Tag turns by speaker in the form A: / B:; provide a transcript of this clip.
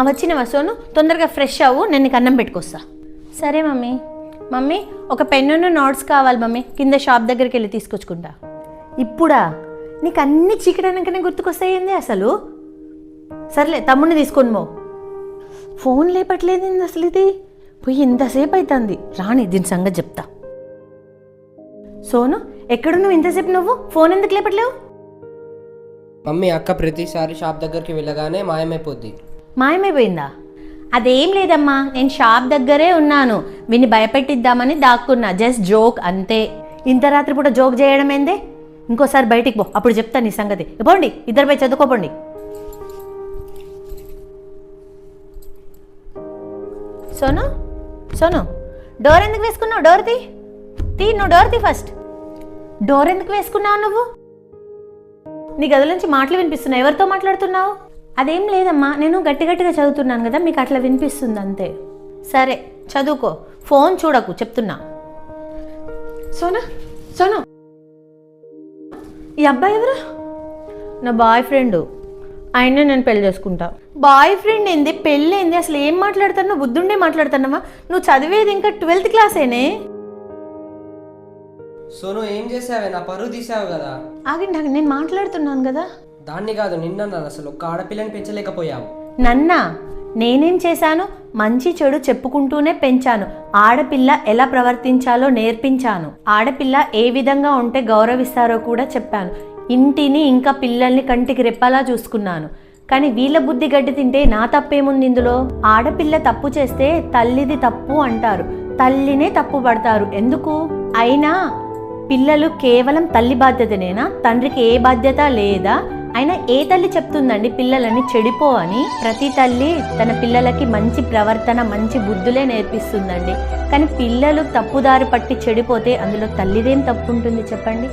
A: వచ్చినవా సోను? తొందరగా ఫ్రెష్ అవ్వు, నేను నీకు అన్నం పెట్టుకొస్తా. సరే మమ్మీ. మమ్మీ ఒక పెన్నును నోట్స్ కావాలి మమ్మీ, కింద షాప్ దగ్గరికి వెళ్ళి తీసుకొచ్చుకుంటా. ఇప్పుడా? నీకు అన్ని చీకటానికనే గుర్తుకొస్తాయింది అసలు. సర్లే తమ్ముడిని తీసుకొని పో. ఫోన్ లేపట్లేదు అసలు, ఇది పోయి ఎంతసేపు అవుతుంది. రాని దీని సంగతి చెప్తా. సోను ఎక్కడు నువ్వు ఇంతసేపు? నువ్వు ఫోన్ ఎందుకు లేపట్లేవు?
B: మమ్మీ అక్క ప్రతిసారి షాప్ దగ్గరికి వెళ్ళగానే మాయమైపోద్ది.
A: మాయమైపోయిందా? అదేం లేదమ్మా, నేను షాప్ దగ్గరే ఉన్నాను. విని భయపెట్టిద్దామని దాక్కున్నా, జస్ట్ జోక్ అంతే. ఇంత రాత్రి పూట జోక్ చేయడం ఏందే? ఇంకోసారి బయటికి పో, అప్పుడు చెప్తా నీ సంగతి. పోండి, ఇద్దరు పోయి చదువుకోపోండి. సోను సోను డోర్ ఎందుకు వేసుకున్నావు? డోర్ తీ. నువ్వు డోర్ తీ ఫస్ట్. డోర్ ఎందుకు వేసుకున్నావు నువ్వు? నీ గదిలో నుంచి మాటలు వినిపిస్తున్నావు. ఎవరితో మాట్లాడుతున్నావు? అదేం లేదమ్మా, నేను గట్టిగా చదువుతున్నాను కదా, మీకు అట్లా వినిపిస్తుంది అంతే. సరే చదువుకో, ఫోన్ చూడకు చెప్తున్నా. సోనా సోను, ఈ అబ్బాయి ఎవరు? నా బాయ్ ఫ్రెండ్. ఆయనే నేను పెళ్లి చేసుకుంటా. బాయ్ ఫ్రెండ్ ఏంది, పెళ్ళి ఏంది? అసలు ఏం మాట్లాడుతున్నావు? బుద్ధుండే మాట్లాడుతున్నావా? నువ్వు చదివేది ఇంకా 12th క్లాసేనే.
B: సోను ఏం చేసావే? నా పరువు తీసావు కదా.
A: ఆగండి, నేను మాట్లాడుతున్నాను కదా.
B: దాన్ని కాదు నిన్న అసలు ఒక్క ఆడపిల్లని పెంచలేకపోయావు.
A: నన్నా? నేనేం చేశాను? మంచి చెడు చెప్పుకుంటూనే పెంచాను. ఆడపిల్ల ఎలా ప్రవర్తించాలో నేర్పించాను. ఆడపిల్ల ఏ విధంగా ఉంటే గౌరవిస్తారో కూడా చెప్పాను. ఇంటిని ఇంకా పిల్లల్ని కంటికి రెప్పలా చూసుకున్నాను. కానీ వీళ్ళ బుద్ధి గడ్డి తింటే నా తప్పేముంది ఇందులో? ఆడపిల్ల తప్పు చేస్తే తల్లిది తప్పు అంటారు, తల్లినే తప్పు పడతారు. ఎందుకు? అయినా పిల్లలు కేవలం తల్లి బాధ్యతనేనా? తండ్రికి ఏ బాధ్యత లేదా? అయినా ఏ తల్లి చెప్తుందండి పిల్లలని చెడిపో అని? ప్రతి తల్లి తన పిల్లలకి మంచి ప్రవర్తన, మంచి బుద్ధులే నేర్పిస్తుందండి. కానీ పిల్లలు తప్పుదారి పట్టి చెడిపోతే అందులో తల్లిదేం తప్పు ఉంటుంది చెప్పండి?